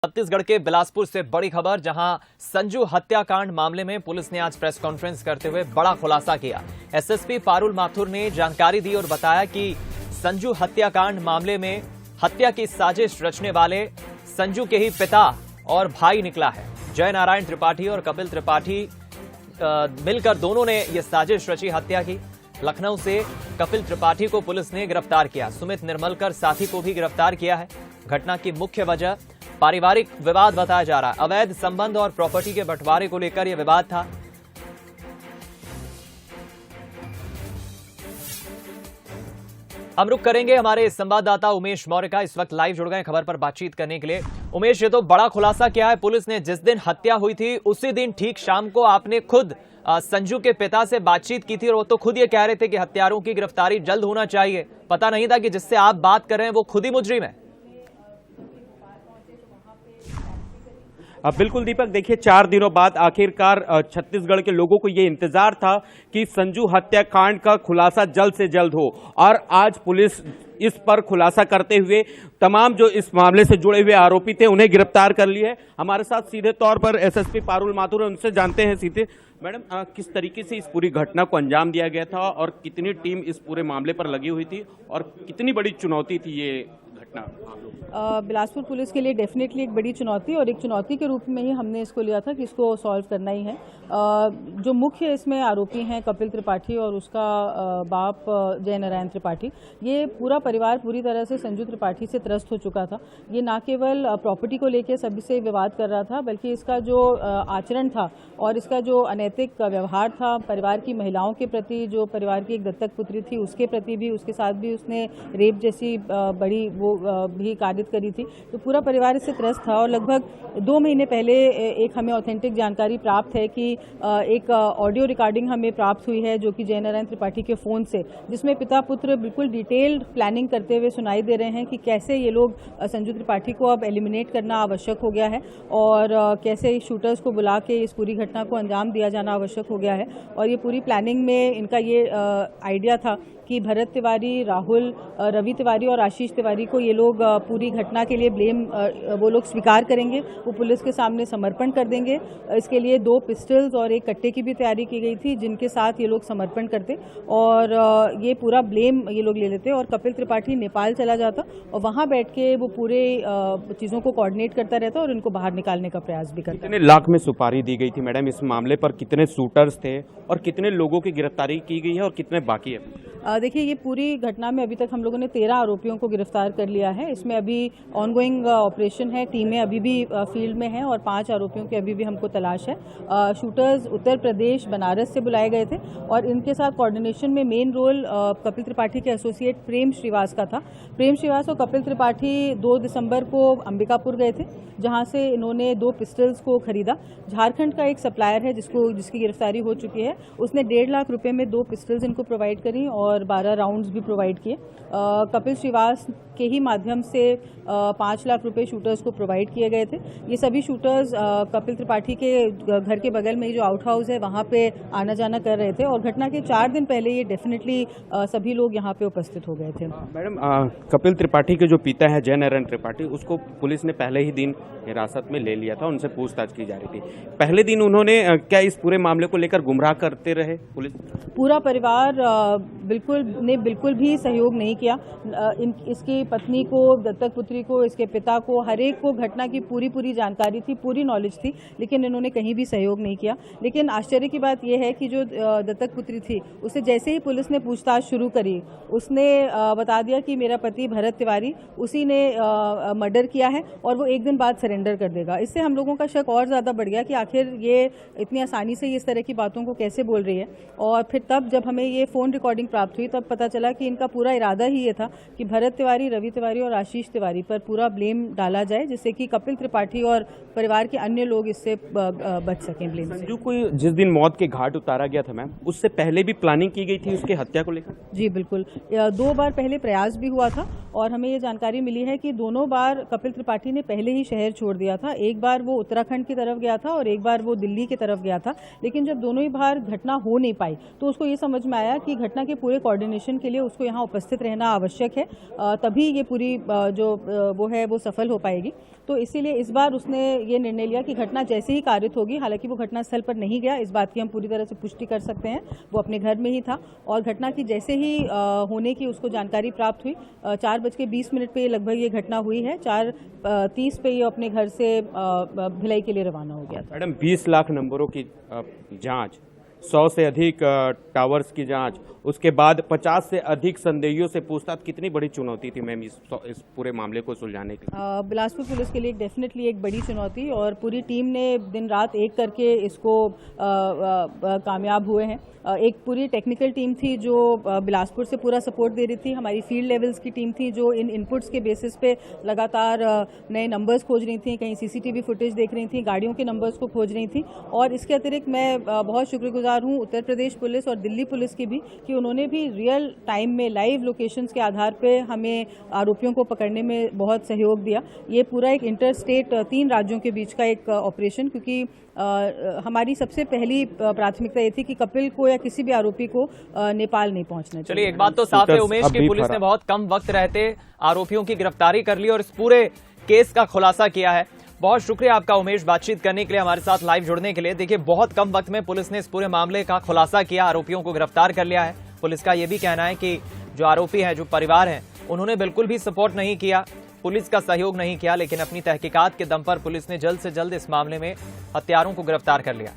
छत्तीसगढ़ के बिलासपुर से बड़ी खबर, जहां संजू हत्याकांड मामले में पुलिस ने आज प्रेस कॉन्फ्रेंस करते हुए बड़ा खुलासा किया। एसएसपी पारुल माथुर ने जानकारी दी और बताया कि संजू हत्याकांड मामले में हत्या की साजिश रचने वाले संजू के ही पिता और भाई निकला है। जय नारायण त्रिपाठी और कपिल त्रिपाठी मिलकर दोनों ने यह साजिश रची हत्या की। लखनऊ से कपिल त्रिपाठी को पुलिस ने गिरफ्तार किया। सुमित निर्मलकर साथी को भी गिरफ्तार किया है। घटना की मुख्य वजह पारिवारिक विवाद बताया जा रहा है। अवैध संबंध और प्रॉपर्टी के बंटवारे को लेकर यह विवाद था। हम रुक करेंगे हमारे संवाददाता उमेश मौर्य का। इस वक्त लाइव जुड़ गए खबर पर बातचीत करने के लिए। उमेश, ये तो बड़ा खुलासा किया है पुलिस ने। जिस दिन हत्या हुई थी उसी दिन ठीक शाम को आपने खुद संजू के पिता से बातचीत की थी और वो तो खुद ये कह रहे थे कि हत्यारों की गिरफ्तारी जल्द होना चाहिए। पता नहीं था कि जिससे आप बात कर रहे हैं वो खुद ही मुजरिम है। बिल्कुल दीपक, देखिए 4 दिनों बाद आखिरकार छत्तीसगढ़ के लोगों को ये इंतजार था कि संजू हत्याकांड का खुलासा जल्द से जल्द हो, और आज पुलिस इस पर खुलासा करते हुए तमाम जो इस मामले से जुड़े हुए आरोपी थे उन्हें गिरफ्तार कर लिए है। हमारे साथ सीधे तौर पर एसएसपी पारुल माथुर, उनसे जानते हैं सीधे। मैडम, किस तरीके से इस पूरी घटना को अंजाम दिया गया था और कितनी टीम इस पूरे मामले पर लगी हुई थी और कितनी बड़ी चुनौती थी ये घटना? बिलासपुर पुलिस के लिए डेफिनेटली एक बड़ी चुनौती, और एक चुनौती के रूप में ही हमने इसको लिया था कि इसको सॉल्व करना ही है। जो मुख्य इसमें आरोपी हैं कपिल त्रिपाठी और उसका बाप जय नारायण त्रिपाठी, ये पूरा परिवार पूरी तरह से संजू त्रिपाठी से त्रस्त हो चुका था। ये ना केवल प्रॉपर्टी को लेकर सभी से विवाद कर रहा था, बल्कि इसका जो आचरण था और इसका जो अनैतिक व्यवहार था परिवार की महिलाओं के प्रति, जो परिवार की एक दत्तक पुत्री थी उसके प्रति भी, उसके साथ भी उसने रेप जैसी बड़ी वो भी कारित करी थी। तो पूरा परिवार इससे त्रस्त था। और लगभग 2 महीने पहले एक हमें ऑथेंटिक जानकारी प्राप्त है कि एक ऑडियो रिकॉर्डिंग हमें प्राप्त हुई है जो कि जय नारायण त्रिपाठी के फोन से, जिसमें पिता पुत्र बिल्कुल डिटेल्ड प्लानिंग करते हुए सुनाई दे रहे हैं कि कैसे ये लोग संजू त्रिपाठी को अब एलिमिनेट करना आवश्यक हो गया है और कैसे शूटर्स को बुला के इस पूरी घटना को अंजाम दिया जाना आवश्यक हो गया है। और ये पूरी प्लानिंग में इनका ये आइडिया था कि भरत तिवारी, राहुल, रवि तिवारी और आशीष तिवारी को ये लोग पूरी घटना के लिए ब्लेम वो लोग स्वीकार करेंगे, वो पुलिस के सामने समर्पण कर देंगे। इसके लिए 2 पिस्टल्स और एक कट्टे की भी तैयारी की गई थी जिनके साथ ये लोग समर्पण करते और ये पूरा ब्लेम ये लोग ले लेते। और कपिल त्रिपाठी नेपाल चला जाता और वहाँ बैठ के वो पूरे चीज़ों को कोऑर्डिनेट करता रहता और इनको बाहर निकालने का प्रयास भी करता। कितने लाख में सुपारी दी गई थी मैडम इस मामले पर? कितने शूटर्स थे और कितने लोगों की गिरफ्तारी की गई है और कितने बाकी है? देखिए, ये पूरी घटना में अभी तक हम लोगों ने 13 आरोपियों को गिरफ्तार कर लिया है। इसमें अभी ऑनगोइंग ऑपरेशन है, टीमें अभी भी फील्ड में हैं और 5 आरोपियों की अभी भी हमको तलाश है। शूटर्स उत्तर प्रदेश, बनारस से बुलाए गए थे और इनके साथ कोऑर्डिनेशन में मेन रोल कपिल त्रिपाठी के एसोसिएट प्रेम श्रीवास का था। प्रेम श्रीवास और कपिल त्रिपाठी 2 दिसंबर को अंबिकापुर गए थे, जहां से इन्होंने 2 पिस्टल्स को खरीदा। झारखंड का एक सप्लायर है जिसकी गिरफ्तारी हो चुकी है, उसने 1.5 लाख रुपए में 2 पिस्टल्स इनको प्रोवाइड करी और 12 राउंड्स भी प्रोवाइड किए। कपिल श्रीवास के ही माध्यम से 5 लाख रुपए शूटर्स को प्रोवाइड किए गए थे। ये सभी शूटर्स कपिल त्रिपाठी के घर के बगल में ही जो आउट हाउस है वहाँ पे आना जाना कर रहे थे और घटना के 4 दिन पहले ये डेफिनेटली सभी लोग यहाँ पे उपस्थित हो गए थे। मैडम, कपिल त्रिपाठी के जो पिता है जय नारायण त्रिपाठी, उसको पुलिस ने पहले ही दिन हिरासत में ले लिया था, उनसे पूछताछ की जा रही थी। पहले दिन उन्होंने क्या इस पूरे मामले को लेकर गुमराह करते रहे पुलिस? पूरा परिवार बिल्कुल भी सहयोग नहीं किया। इसकी पत्नी को, दत्तक पुत्री को, इसके पिता को, हर एक को घटना की पूरी जानकारी थी, पूरी नॉलेज थी, लेकिन इन्होंने कहीं भी सहयोग नहीं किया। लेकिन आश्चर्य की बात यह है कि जो दत्तक पुत्री थी उसे जैसे ही पुलिस ने पूछताछ शुरू करी, उसने बता दिया कि मेरा पति भरत तिवारी, उसी ने मर्डर किया है और वो 1 दिन बाद सरेंडर कर देगा। इससे हम लोगों का शक और ज़्यादा बढ़ गया कि आखिर ये इतनी आसानी से इस तरह की बातों को कैसे बोल रही है। और फिर तब जब हमें ये फ़ोन रिकॉर्डिंग प्राप्त हुई तब पता चला कि इनका पूरा इरादा ही ये था कि भरत तिवारी, रवि तिवारी और आशीष तिवारी पर पूरा ब्लेम डाला जाए, जिससे कि कपिल त्रिपाठी और परिवार के अन्य लोग इससे बच सकें ब्लेम से। संजू को जिस दिन मौत के घाट उतारा गया था मैम, उससे पहले भी प्लानिंग की गई थी उसके हत्या को लेकर? जी बिल्कुल, 2 बार पहले प्रयास भी हुआ था और हमें ये जानकारी मिली है कि दोनों बार कपिल त्रिपाठी ने पहले ही शहर छोड़ दिया था। एक बार वो उत्तराखंड की तरफ गया था और एक बार वो दिल्ली की तरफ गया था। लेकिन जब दोनों ही बार घटना हो नहीं पाई तो उसको ये समझ में आया कि घटना के पूरे कोऑर्डिनेशन के लिए उसको यहाँ उपस्थित रहना आवश्यक है, तभी ये पूरी जो वो है वो सफल हो पाएगी। तो इसीलिए इस बार उसने ये निर्णय लिया कि घटना जैसे ही कारित होगी, हालांकि वो घटनास्थल पर नहीं गया, इस बात की हम पूरी तरह से पुष्टि कर सकते हैं, वो अपने घर में ही था, और घटना की जैसे ही होने की उसको जानकारी प्राप्त हुई, 4:20 पे लगभग ये घटना हुई है, 4:30 पे ये अपने घर से भिलाई के लिए रवाना हो गया था। मैडम 20 लाख नंबरों की जांच, 100 से अधिक टावर्स की जांच, उसके बाद 50 से अधिक संदेहियों से पूछताछ, कितनी बड़ी चुनौती थी मैम इस पूरे मामले को सुलझाने के लिए? बिलासपुर पुलिस के लिए डेफिनेटली एक बड़ी चुनौती, और पूरी टीम ने दिन रात एक करके इसको कामयाब हुए हैं। एक पूरी टेक्निकल टीम थी जो बिलासपुर से पूरा सपोर्ट दे रही थी, हमारी फील्ड लेवल्स की टीम थी जो इन इनपुट्स के बेसिस पे लगातार नए नंबर्स खोज रही थी, कहीं सीसीटीवी फुटेज देख रही थी, गाड़ियों के नंबर्स को खोज रही थी। और इसके अतिरिक्त मैं बहुत शुक्रगुजार हूँ उत्तर प्रदेश पुलिस और दिल्ली पुलिस की भी, कि उन्होंने भी रियल टाइम में लाइव लोकेशंस के आधार पे हमें आरोपियों को पकड़ने में बहुत सहयोग दिया। ये पूरा एक इंटर स्टेट 3 राज्यों के बीच का एक ऑपरेशन, क्योंकि हमारी सबसे पहली प्राथमिकता ये थी कि कपिल को या किसी भी आरोपी को नेपाल नहीं पहुंचना चाहिए। चलिए, एक बात तो साफ है उमेश की पुलिस ने बहुत कम वक्त रहते आरोपियों की गिरफ्तारी कर ली और इस पूरे केस का खुलासा किया है। बहुत शुक्रिया आपका उमेश, बातचीत करने के लिए, हमारे साथ लाइव जुड़ने के लिए। देखिए, बहुत कम वक्त में पुलिस ने इस पूरे मामले का खुलासा किया, आरोपियों को गिरफ्तार कर लिया है। पुलिस का यह भी कहना है कि जो आरोपी हैं, जो परिवार हैं, उन्होंने बिल्कुल भी सपोर्ट नहीं किया, पुलिस का सहयोग नहीं किया, लेकिन अपनी तहकीकात के दम पर पुलिस ने जल्द से जल्द इस मामले में हत्यारों को गिरफ्तार कर लिया।